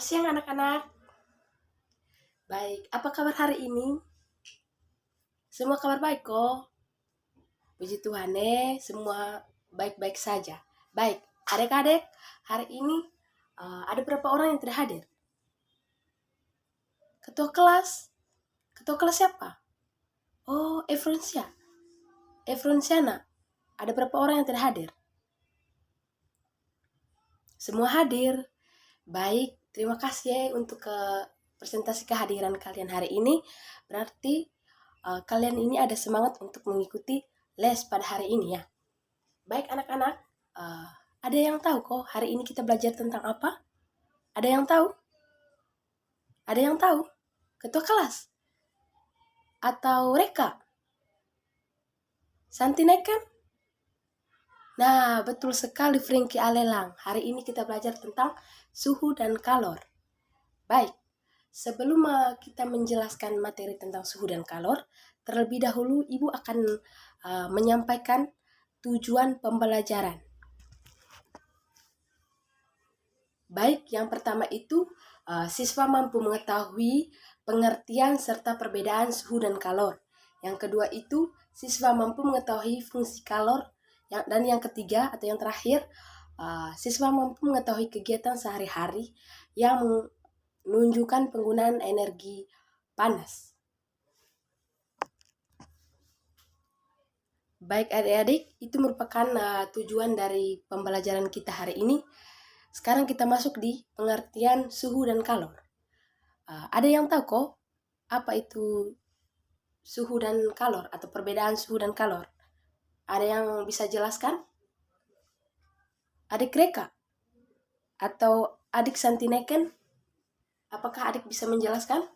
Selamat siang anak-anak. Baik, apa kabar hari ini? Semua kabar baik kok? Puji Tuhan semua baik-baik saja. Baik, adik-adik, hari ini ada berapa orang yang tidak hadir? Ketua kelas? Ketua kelas siapa? Oh, Efronsiana. Ada berapa orang yang tidak hadir? Semua hadir. Baik, terima kasih untuk presentasi kehadiran kalian hari ini. Berarti kalian ini ada semangat untuk mengikuti les pada hari ini ya. Baik anak-anak, ada yang tahu kok hari ini kita belajar tentang apa? Ada yang tahu? Ada yang tahu? Ketua kelas? Atau Reka? Santineken? Nah, betul sekali Frankie Alelang. Hari ini kita belajar tentang suhu dan kalor. Baik, sebelum kita menjelaskan materi tentang suhu dan kalor, terlebih dahulu Ibu akan menyampaikan tujuan pembelajaran. Baik, yang pertama itu siswa mampu mengetahui pengertian serta perbedaan suhu dan kalor. Yang kedua itu siswa mampu mengetahui fungsi kalor. Dan yang ketiga atau yang terakhir, siswa mampu mengetahui kegiatan sehari-hari yang menunjukkan penggunaan energi panas. Baik adik-adik, itu merupakan tujuan dari pembelajaran kita hari ini. Sekarang kita masuk di pengertian suhu dan kalor. Ada yang tahu kok apa itu suhu dan kalor atau perbedaan suhu dan kalor? Ada yang bisa jelaskan? Adik Reka? Atau adik Santineken? Apakah adik bisa menjelaskan?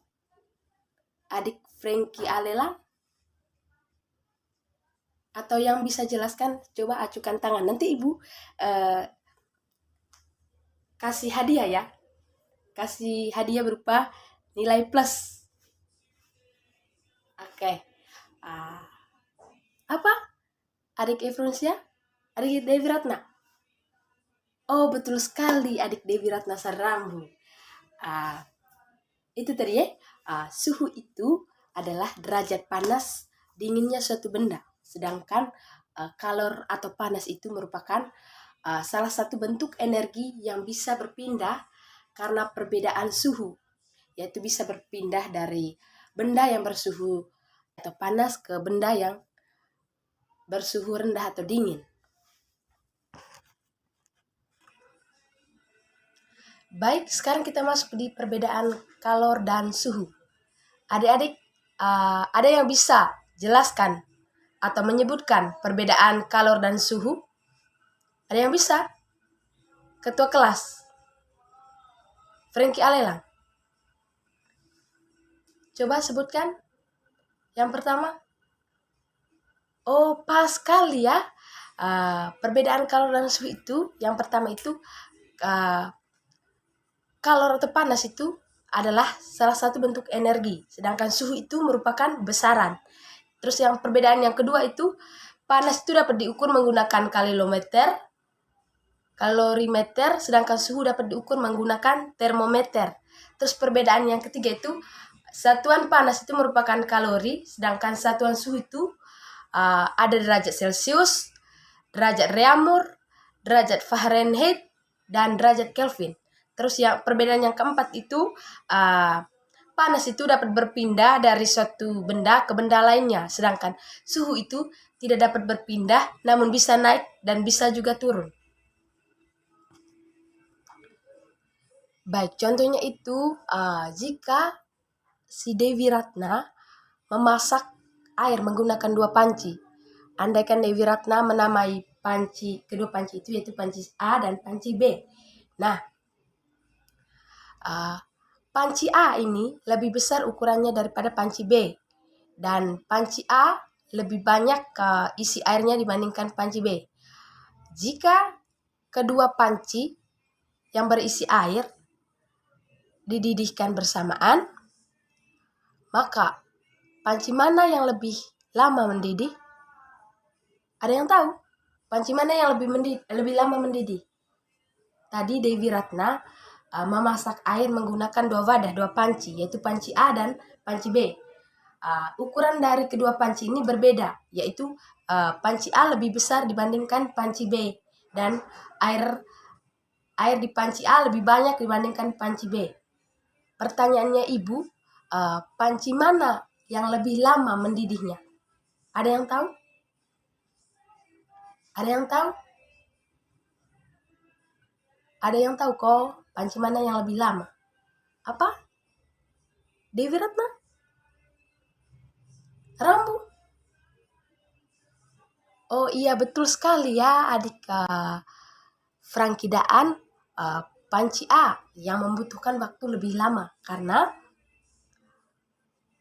Adik Frankie Alela? Atau yang bisa jelaskan, coba acukan tangan. Nanti Ibu kasih hadiah ya. Kasih hadiah berupa nilai plus. Oke. Apa? Adik Efronsia? Adik Devi Ratna? Oh, betul sekali adik Devi Ratna Sarambu. Itu tadi ya. Suhu itu adalah derajat panas dinginnya suatu benda. Sedangkan kalor atau panas itu merupakan salah satu bentuk energi yang bisa berpindah karena perbedaan suhu. Yaitu bisa berpindah dari benda yang bersuhu atau panas ke benda yang bersuhu rendah atau dingin. Baik, sekarang kita masuk di perbedaan kalor dan suhu. Adik-adik, ada yang bisa jelaskan atau menyebutkan perbedaan kalor dan suhu? Ada yang bisa? Ketua kelas? Frankie Alelang? Coba sebutkan. Yang pertama. Oh, pas sekali ya. Perbedaan kalor dan suhu itu, yang pertama itu, kalor atau panas itu adalah salah satu bentuk energi, sedangkan suhu itu merupakan besaran. Terus yang perbedaan yang kedua itu, panas itu dapat diukur menggunakan kalorimeter, sedangkan suhu dapat diukur menggunakan termometer. Terus perbedaan yang ketiga itu, satuan panas itu merupakan kalori, sedangkan satuan suhu itu ada derajat Celcius, derajat Reaumur, derajat Fahrenheit, dan derajat Kelvin. Terus yang perbedaan yang keempat itu, panas itu dapat berpindah dari suatu benda ke benda lainnya, sedangkan suhu itu tidak dapat berpindah, namun bisa naik dan bisa juga turun. Baik, contohnya itu jika si Devi Ratna memasak air menggunakan dua panci. Andaikan Devi Ratna menamai kedua panci itu yaitu panci A dan panci B. Nah, panci A ini lebih besar ukurannya daripada panci B. Dan panci A lebih banyak isi airnya dibandingkan panci B. Jika kedua panci yang berisi air dididihkan bersamaan, maka panci mana yang lebih lama mendidih? Ada yang tahu? Panci mana yang lebih lama mendidih? Tadi Devi Ratna memasak air menggunakan 2 wadah, 2 panci, yaitu panci A dan panci B. Ukuran dari kedua panci ini berbeda, yaitu panci A lebih besar dibandingkan panci B, dan air di panci A lebih banyak dibandingkan panci B. Pertanyaannya Ibu, panci mana yang lebih lama mendidihnya? Ada yang tahu? Ada yang tahu? Ada yang tahu kok panci mana yang lebih lama? Apa? Dewi Ratna? Rambu? Oh iya, betul sekali ya adik Franky Daan. Panci A yang membutuhkan waktu lebih lama karena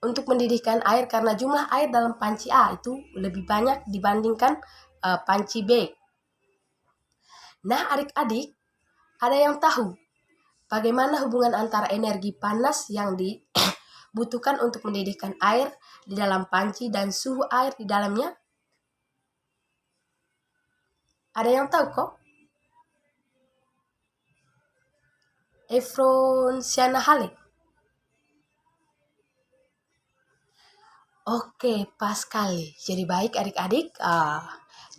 untuk mendidihkan air, karena jumlah air dalam panci A itu lebih banyak dibandingkan panci B. Nah adik-adik, ada yang tahu bagaimana hubungan antara energi panas yang dibutuhkan untuk mendidihkan air di dalam panci dan suhu air di dalamnya? Ada yang tahu kok? Efron Sianahale. Oke, pas sekali. Jadi baik adik-adik.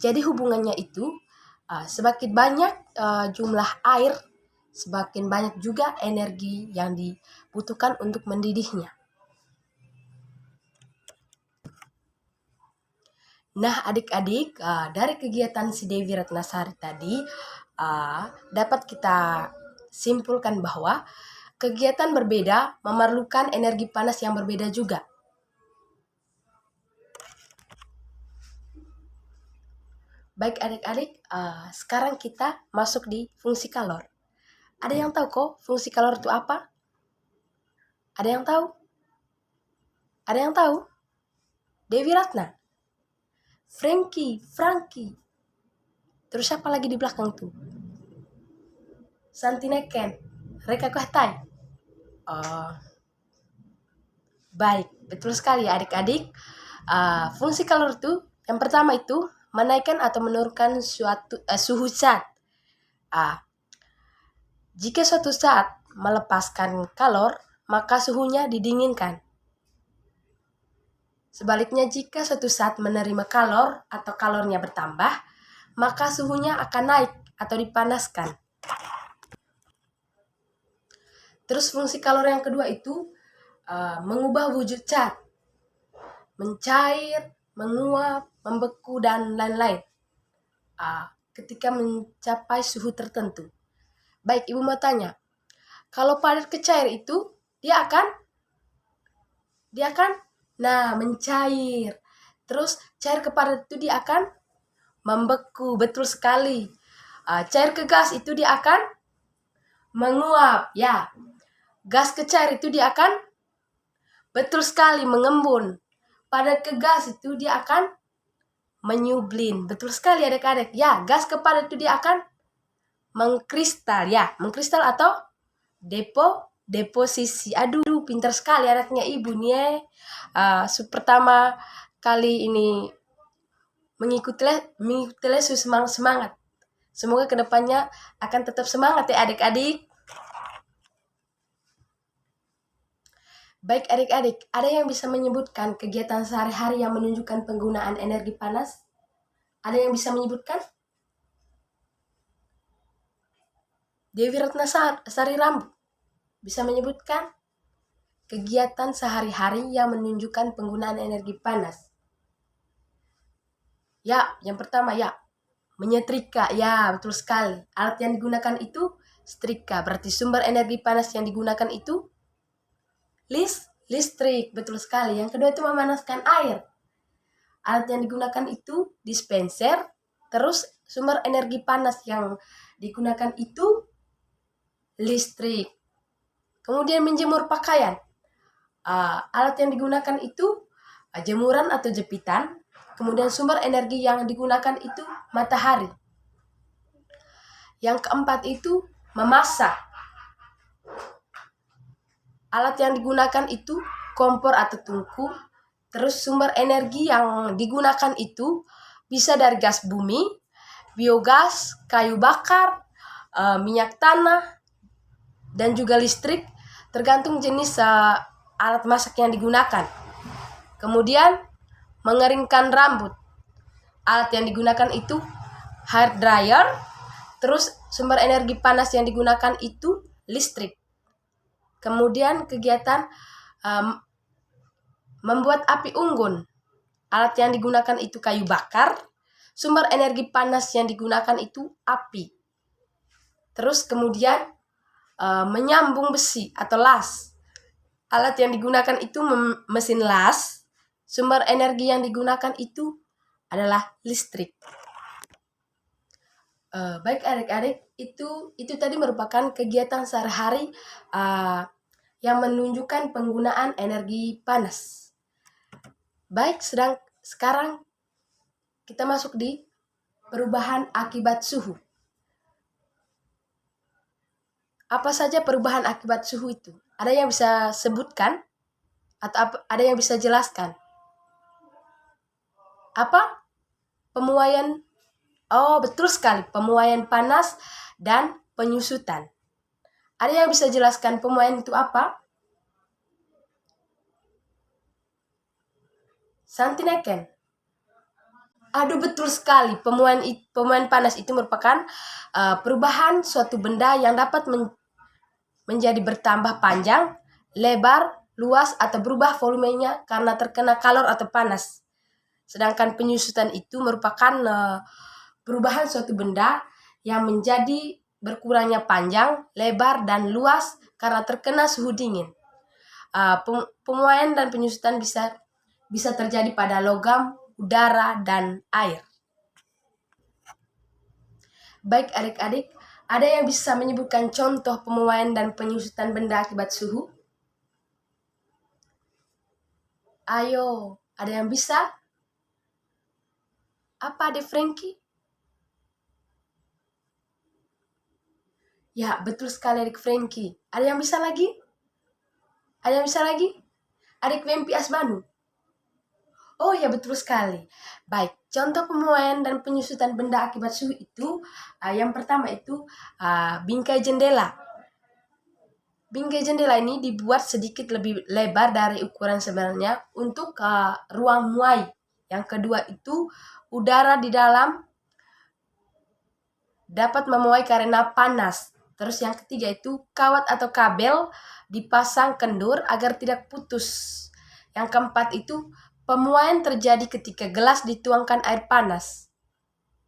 Jadi hubungannya itu semakin banyak jumlah air, semakin banyak juga energi yang dibutuhkan untuk mendidihnya. Nah adik-adik, dari kegiatan si Dewi Ratnasari tadi dapat kita simpulkan bahwa kegiatan berbeda memerlukan energi panas yang berbeda juga. Baik adik-adik, sekarang kita masuk di fungsi kalor. Ada yang tahu kok fungsi kalor itu apa? Ada yang tahu? Ada yang tahu? Dewi Ratna? Franky? Terus siapa lagi di belakang tuh? Santineken? Reka Kohtai? Baik, betul sekali adik-adik. Fungsi kalor itu yang pertama itu menaikkan atau menurunkan suhu zat. Jika suatu zat melepaskan kalor, maka suhunya didinginkan. Sebaliknya, jika suatu zat menerima kalor atau kalornya bertambah, maka suhunya akan naik atau dipanaskan. Terus fungsi kalor yang kedua itu mengubah wujud zat, mencair, menguap, membeku, dan lain-lain ketika mencapai suhu tertentu. Baik, Ibu mau tanya, kalau padat ke cair itu dia akan mencair. Terus cair ke padat itu dia akan membeku. Betul sekali. Cair ke gas itu dia akan menguap. Ya, gas ke cair itu dia akan, betul sekali, mengembun. Padat ke gas itu dia akan menyublin. Betul sekali adik-adik. Ya, gas ke padat itu dia akan mengkristal. Ya, mengkristal atau deposisi. Aduh, pintar sekali anaknya Ibu nih. Pertama kali ini mengikuti les semangat. Semoga kedepannya akan tetap semangat ya adik-adik. Baik adik-adik, ada yang bisa menyebutkan kegiatan sehari-hari yang menunjukkan penggunaan energi panas? Ada yang bisa menyebutkan? Dewi Ratnasari Rambu bisa menyebutkan kegiatan sehari-hari yang menunjukkan penggunaan energi panas? Ya, yang pertama ya, menyetrika. Ya, betul sekali. Alat yang digunakan itu setrika. Berarti sumber energi panas yang digunakan itu listrik. Betul sekali. Yang kedua itu memanaskan air. Alat yang digunakan itu dispenser. Terus sumber energi panas yang digunakan itu listrik. Kemudian menjemur pakaian. Alat yang digunakan itu jemuran atau jepitan. Kemudian sumber energi yang digunakan itu matahari. Yang keempat itu memasak. Alat yang digunakan itu kompor atau tungku. Terus sumber energi yang digunakan itu bisa dari gas bumi, biogas, kayu bakar, minyak tanah, dan juga listrik, tergantung jenis alat masak yang digunakan. Kemudian mengeringkan rambut, alat yang digunakan itu hair dryer. Terus sumber energi panas yang digunakan itu listrik. Kemudian kegiatan membuat api unggun, alat yang digunakan itu kayu bakar. Sumber energi panas yang digunakan itu api. Terus kemudian menyambung besi atau las, alat yang digunakan itu mesin las. Sumber energi yang digunakan itu adalah listrik. Baik adik-adik, itu tadi merupakan kegiatan sehari-hari yang menunjukkan penggunaan energi panas. Baik, sekarang kita masuk di perubahan akibat suhu. Apa saja perubahan akibat suhu itu? Ada yang bisa sebutkan? Atau ada yang bisa jelaskan? Apa? Pemuaian. Oh, betul sekali. Pemuaian panas dan penyusutan. Ada yang bisa jelaskan pemuaian itu apa? Santineken. Aduh, betul sekali. Pemuaian panas itu merupakan perubahan suatu benda yang dapat menjadi bertambah panjang, lebar, luas, atau berubah volumenya karena terkena kalor atau panas. Sedangkan penyusutan itu merupakan perubahan suatu benda yang menjadi berkurangnya panjang, lebar, dan luas karena terkena suhu dingin. Pemuaian dan penyusutan bisa terjadi pada logam, udara, dan air. Baik adik-adik, ada yang bisa menyebutkan contoh pemuaian dan penyusutan benda akibat suhu? Ayo, ada yang bisa? Apa, Adik Frankie? Ya, betul sekali Adik Frankie. Ada yang bisa lagi? Ada yang bisa lagi? Adik Wempi Asbanu? Oh ya, betul sekali. Baik, contoh pemuaian dan penyusutan benda akibat suhu itu, yang pertama itu bingkai jendela. Bingkai jendela ini dibuat sedikit lebih lebar dari ukuran sebenarnya untuk ruang muai. Yang kedua itu udara di dalam dapat memuai karena panas. Terus yang ketiga itu kawat atau kabel dipasang kendur agar tidak putus. Yang keempat itu pemuaian terjadi ketika gelas dituangkan air panas.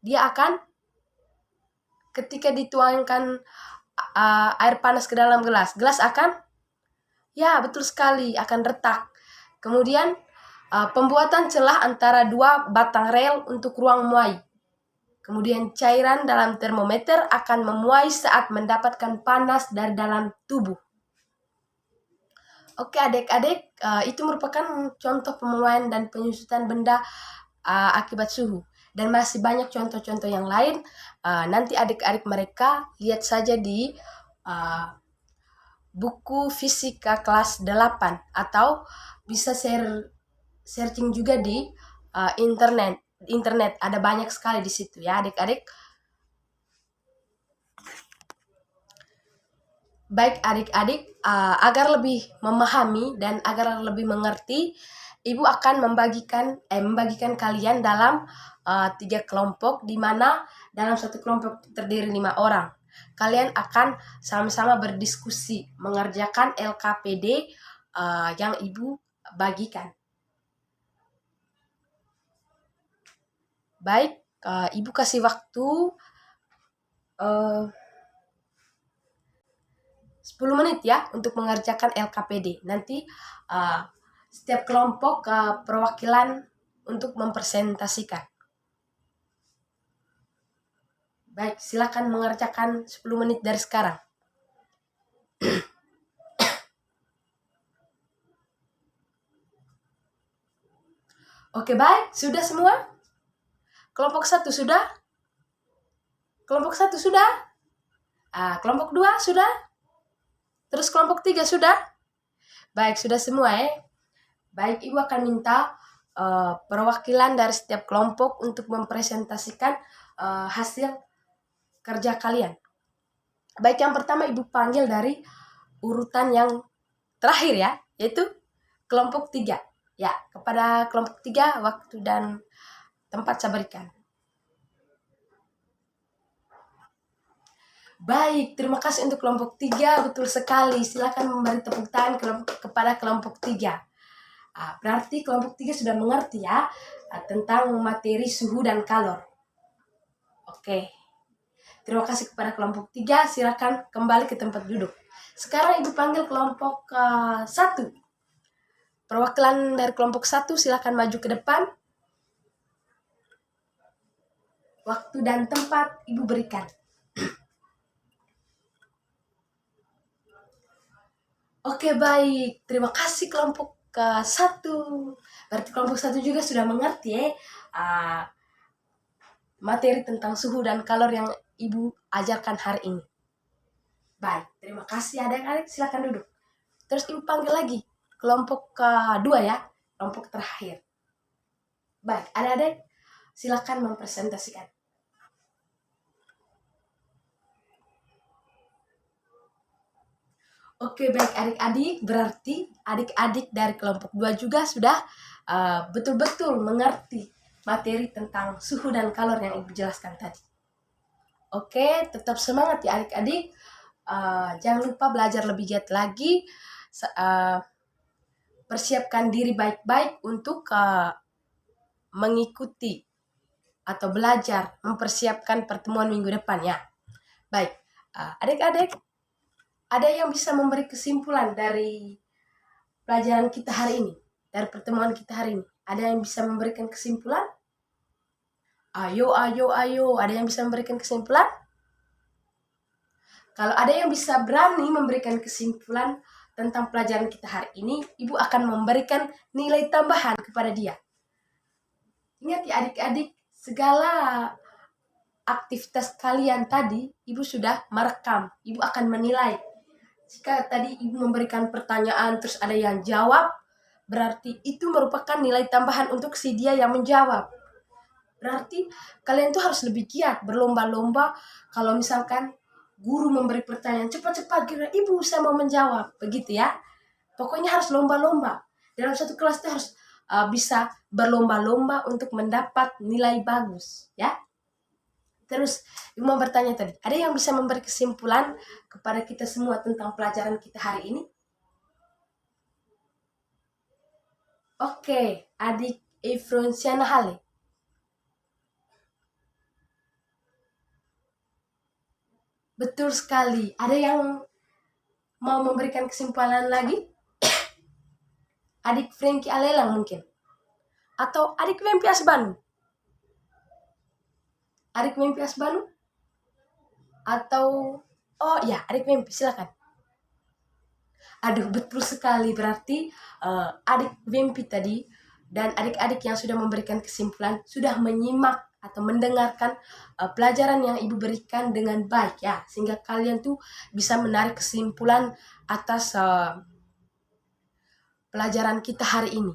Dia akan ketika dituangkan air panas ke dalam gelas akan, ya betul sekali, akan retak. Kemudian pembuatan celah antara dua batang rel untuk ruang muai. Kemudian cairan dalam termometer akan memuai saat mendapatkan panas dari dalam tubuh. Oke adik-adik, itu merupakan contoh pemuaian dan penyusutan benda akibat suhu. Dan masih banyak contoh-contoh yang lain. Nanti adik-adik mereka lihat saja di buku fisika kelas 8. Atau bisa searching juga di internet. Ada banyak sekali di situ ya adik-adik. Baik adik-adik, agar lebih memahami dan agar lebih mengerti, Ibu akan membagikan kalian dalam 3 kelompok, di mana dalam satu kelompok terdiri 5 orang. Kalian akan sama-sama berdiskusi mengerjakan LKPD yang Ibu bagikan. Baik, Ibu kasih waktu 10 menit ya untuk mengerjakan LKPD. Nanti setiap kelompok perwakilan untuk mempresentasikan. Baik, silakan mengerjakan 10 menit dari sekarang. Oke, baik. Sudah semua? Kelompok 1 sudah? Kelompok 1 sudah? Kelompok 2 sudah? Terus kelompok 3 sudah? Baik, sudah semua ya. Baik, Ibu akan minta perwakilan dari setiap kelompok untuk mempresentasikan hasil kerja kalian. Baik, yang pertama Ibu panggil dari urutan yang terakhir ya, yaitu kelompok 3. Ya, kepada kelompok 3 waktu dan tempat saya berikan. Baik, terima kasih untuk kelompok 3, betul sekali. Silakan memberi tepuk tangan kepada kelompok 3. Berarti kelompok 3 sudah mengerti ya tentang materi suhu dan kalor. Oke. Terima kasih kepada kelompok 3, silakan kembali ke tempat duduk. Sekarang Ibu panggil kelompok 1. Perwakilan dari kelompok 1 silakan maju ke depan. Waktu dan tempat Ibu berikan. Oke, baik. Terima kasih kelompok 1. Berarti kelompok 1 juga sudah mengerti ya materi tentang suhu dan kalor yang Ibu ajarkan hari ini. Baik, terima kasih adik-adik, silakan duduk. Terus Ibu panggil lagi kelompok 2 ya, kelompok terakhir. Baik, adik-adik silakan mempresentasikan. Oke, baik adik-adik, berarti adik-adik dari kelompok 2 juga sudah betul-betul mengerti materi tentang suhu dan kalor yang Ibu jelaskan tadi. Oke, tetap semangat ya adik-adik. Jangan lupa belajar lebih giat lagi. Persiapkan diri baik-baik untuk mengikuti atau belajar mempersiapkan pertemuan minggu depan ya. Baik, adik-adik, ada yang bisa memberi kesimpulan dari pelajaran kita hari ini, dari pertemuan kita hari ini? Ada yang bisa memberikan kesimpulan? Ayo, ada yang bisa memberikan kesimpulan? Kalau ada yang bisa berani memberikan kesimpulan tentang pelajaran kita hari ini, Ibu akan memberikan nilai tambahan kepada dia. Ingat ya adik-adik, segala aktivitas kalian tadi, Ibu sudah merekam. Ibu akan menilai. Jika tadi Ibu memberikan pertanyaan terus ada yang jawab, berarti itu merupakan nilai tambahan untuk si dia yang menjawab. Berarti kalian tuh harus lebih giat, berlomba-lomba. Kalau misalkan guru memberi pertanyaan, cepat-cepat kira Ibu saya mau menjawab, begitu ya. Pokoknya harus lomba-lomba. Dalam satu kelas itu harus bisa berlomba-lomba untuk mendapat nilai bagus, ya. Terus Ibu mau bertanya tadi, ada yang bisa memberi kesimpulan kepada kita semua tentang pelajaran kita hari ini? Oke, adik Efronsiana Hale. Betul sekali. Ada yang mau memberikan kesimpulan lagi? Adik Frankie Alelang mungkin? Atau adik Wempi Asbanu? Adik Wempi Asbanu? Atau, oh ya, adik Wempi, silakan. Aduh, betul sekali. Berarti adik Wempi tadi dan adik-adik yang sudah memberikan kesimpulan sudah menyimak atau mendengarkan pelajaran yang Ibu berikan dengan baik ya, sehingga kalian tuh bisa menarik kesimpulan atas pelajaran kita hari ini.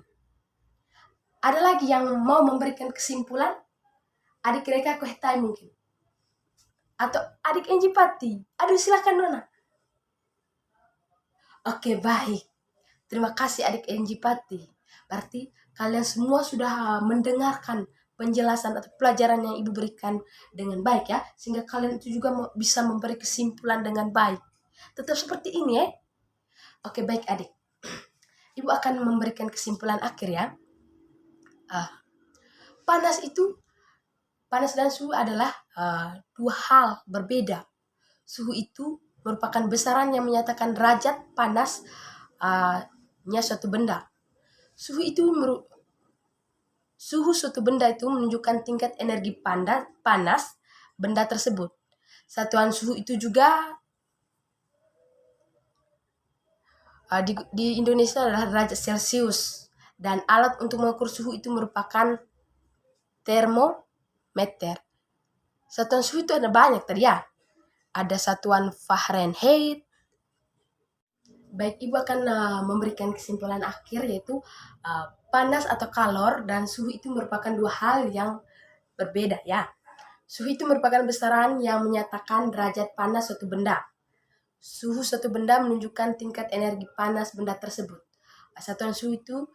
Ada lagi yang mau memberikan kesimpulan? Adik Reka Kohtai mungkin? Atau adik Enji Pati? Aduh, silakan Nona. Oke, baik. Terima kasih adik Enji Pati. Berarti kalian semua sudah mendengarkan penjelasan atau pelajaran yang Ibu berikan dengan baik ya, sehingga kalian itu juga bisa memberi kesimpulan dengan baik. Tetap seperti ini ya. Oke, baik adik. Ibu akan memberikan kesimpulan akhir ya. Panas dan suhu adalah dua hal berbeda. Suhu itu merupakan besaran yang menyatakan derajat panasnya suatu benda. Suhu suatu benda itu menunjukkan tingkat energi panas benda tersebut. Satuan suhu itu juga di Indonesia adalah derajat Celcius. Dan alat untuk mengukur suhu itu merupakan termometer. Satuan suhu itu ada banyak tadi ya. Ada satuan Fahrenheit. Baik, Ibu akan memberikan kesimpulan akhir yaitu panas atau kalor dan suhu itu merupakan dua hal yang berbeda ya. Suhu itu merupakan besaran yang menyatakan derajat panas suatu benda. suhu suatu benda menunjukkan tingkat energi panas benda tersebut. Satuan suhu itu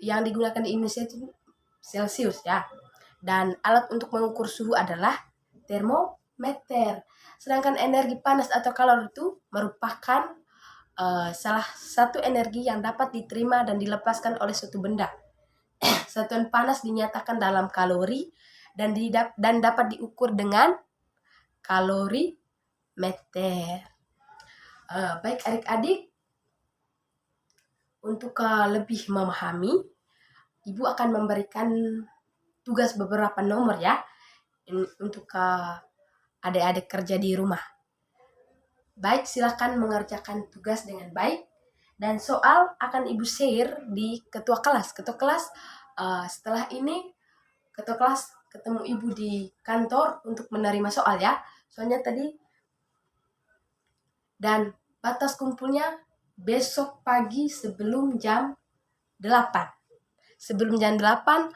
yang digunakan di Indonesia itu Celcius ya. Dan alat untuk mengukur suhu adalah termometer. Sedangkan energi panas atau kalori itu merupakan salah satu energi yang dapat diterima dan dilepaskan oleh suatu benda. Satuan panas dinyatakan dalam kalori dan dapat diukur dengan kalorimeter. Baik adik-adik, untuk lebih memahami, Ibu akan memberikan tugas beberapa nomor ya untuk adik-adik kerja di rumah. Baik, silakan mengerjakan tugas dengan baik. Dan soal akan Ibu share di ketua kelas. Ketua kelas setelah ini ketua kelas ketemu Ibu di kantor untuk menerima soal ya. Soalnya tadi. Dan batas kumpulnya besok pagi sebelum jam 8. Sebelum jam 8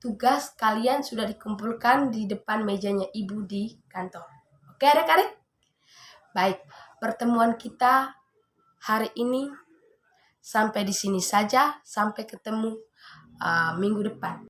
tugas kalian sudah dikumpulkan di depan mejanya Ibu di kantor. Oke adik-adik? Baik, pertemuan kita hari ini sampai di sini saja. Sampai ketemu minggu depan.